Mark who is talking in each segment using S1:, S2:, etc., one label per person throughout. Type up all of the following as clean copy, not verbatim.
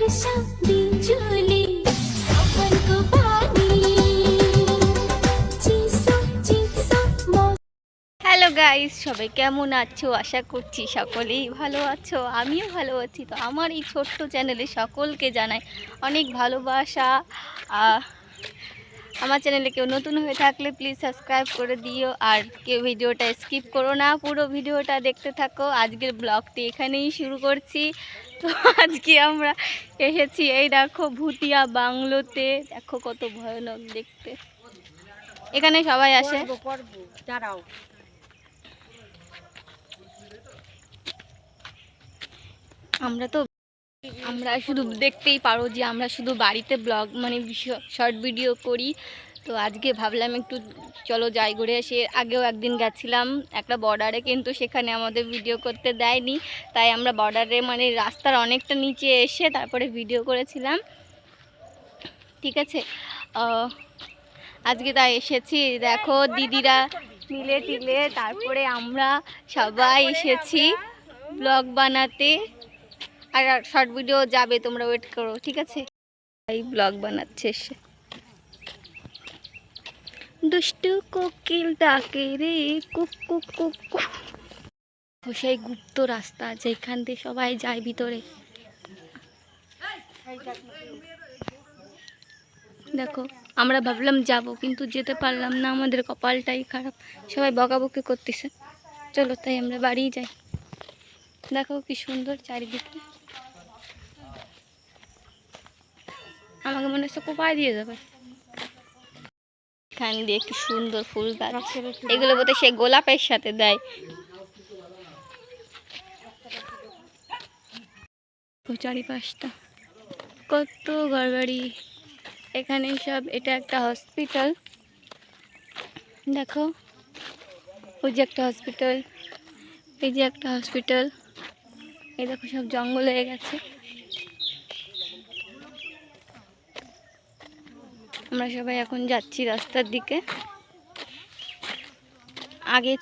S1: वर्षा बिजुली सावन को पानी चिसो चिसो হ্যালো গাইস, সবাই কেমন আছো? আশা করছি সকলেই ভালো আছো। আমিও ভালো আছি। তো আমার এই ছোট্ট চ্যানেলে সকলকে জানাই অনেক ভালোবাসা। আমার চ্যানেলে কেউ নতুন হয়ে থাকলে প্লিজ সাবস্ক্রাইব করে দিও, আর কেউ ভিডিওটা স্কিপ করো না, পুরো ভিডিওটা দেখতে থাকো। আজকের ব্লগটি এখানেই শুরু করছি। তো আজকে আমরা এসেছি, এই দেখো ভুটিয়া বাংলোতে। দেখো কত ভয়ানক দেখতে। এখানে সবাই আসে। আমরা শুধু দেখতেই পারো যে আমরা শুধু বাড়িতে ব্লগ মানে শর্ট ভিডিও করি। তো আজকে ভাবলাম একটু চলো যাই ঘুরে এসে। আগেও একদিন গেছিলাম একটা বর্ডারে, কিন্তু সেখানে আমাদের ভিডিও করতে দেয়নি। তাই আমরা বর্ডারে মানে রাস্তার অনেকটা নিচে এসে তারপরে ভিডিও করেছিলাম। ঠিক আছে, আজকে তাই এসেছি। দেখো দিদিরা মিলে টিলে তারপরে আমরা সবাই এসেছি ব্লগ বানাতে। আর শর্ট ভিডিও যাবে, তোমরা ওয়েট করো, ঠিক আছে? এই ব্লগ বানাচ্ছে সে। দুষ্টু কোকিল ডাকে রে কুক কুক কুক কুক। সেই গুপ্ত রাস্তা যেখান দিয়ে সবাই যায় ভিতরে। দেখো আমরা ভাবলাম যাব, কিন্তু যেতে পারলাম না, আমাদের কপালটাই খারাপ। সবাই বকাবকি করতেছে। চলো তাই আমরা বাড়ি যাই। দেখো কি সুন্দর চারিদিকে। আমাকে মনে হচ্ছে কোপায় দিয়ে যাবে। এখান দিয়ে কি সুন্দর ফুল গাছ, এগুলো বোধহয় সে গোলাপের সাথে দেয়। চারিপাশটা কত ঘরবাড়ি এখানে সব। এটা একটা হসপিটাল, দেখো ওই যে একটা হসপিটাল, এই যে একটা হসপিটাল। এই দেখো সব জঙ্গল হয়ে গেছে। আমরা সবাই এখন যাচ্ছি রাস্তার দিকে। আগে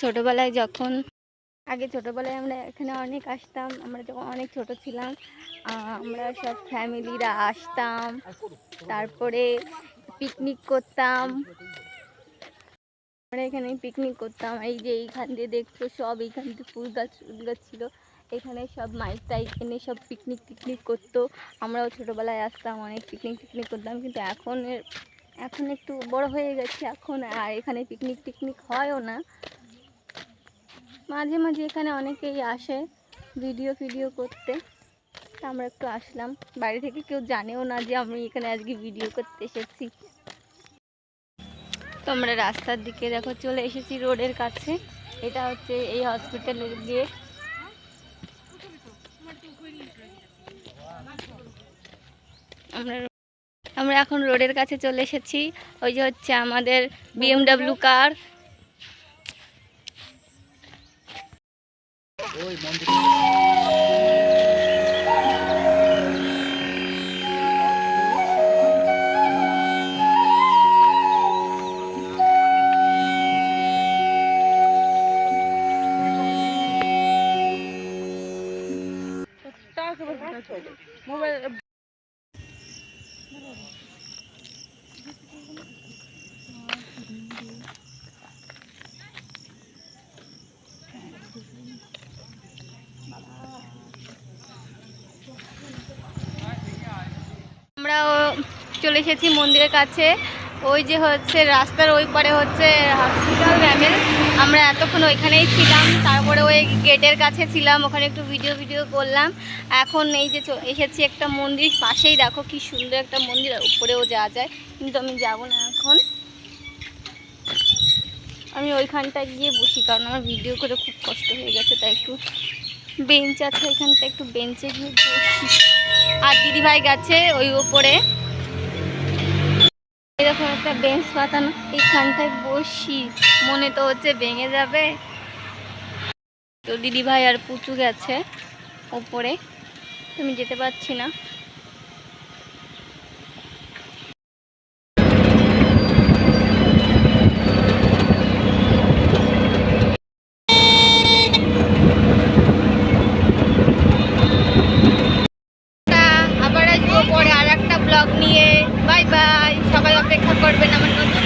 S1: ছোটবেলায় আমরা এখানে অনেক আসতাম। আমরা যখন অনেক ছোট ছিলাম, আমরা সব ফ্যামিলিরা আসতাম, তারপরে পিকনিক করতাম। আমরা এখানে পিকনিক করতাম। এই যে এইখান দিয়ে দেখছো সব, এইখান দিয়ে ফুল গাছ ছিল। এখানে সব মাইক টাইক এনে সব পিকনিক করতো। আমরাও ছোটবেলায় আসতাম, অনেক পিকনিক করতাম। কিন্তু এখন একটু বড় হয়ে গেছে, এখন আর এখানে পিকনিক হয়ও না। মাঝে মাঝে এখানে অনেকেই আসে ভিডিও করতে। তা আমরা একটু আসলাম। বাড়ি থেকে কেউ জানেও না যে আমি এখানে আজকে ভিডিও করতে এসেছি। তো আমরা রাস্তার দিকে দেখো চলে এসেছি, রোডের কাছে। এটা হচ্ছে এই হসপিটালের গেট। আমরা এখন রোডের কাছে চলে এসেছি। ওই যে হচ্ছে আমাদের BMW কার। আমরাও চলে এসেছি মন্দিরের কাছে। ওই যে হচ্ছে রাস্তার ওই পারে হচ্ছে হসপিটাল র্যামেল। আমরা এতক্ষণ ওইখানেই ছিলাম, তারপরে ওই গেটের কাছে ছিলাম, ওখানে একটু ভিডিও করলাম। এখন এই যে এসেছি একটা মন্দির পাশেই। দেখো কি সুন্দর একটা মন্দির, উপরেও যাওয়া যায়, কিন্তু আমি যাব না এখন। আমি ওইখানটায় গিয়ে বসি, কারণ আমার ভিডিও করে খুব কষ্ট হয়ে গেছে। তাই একটু বেঞ্চ আছে এখানটা, একটু বেঞ্চে গিয়ে বসি। আর দিদিভাই গেছে ওই ওপরে, এরকম একটা বেঞ্চ পাতানো, এইখানটায় বসি। মনে তো হচ্ছে ভেঙে যাবে। তো দিদিভাই আর পুচু গেছে ওপরে, তুমি যেতে পারছি না। আবার আসবো। বাই বাই, সবাই অপেক্ষা করবেন আমার নতুন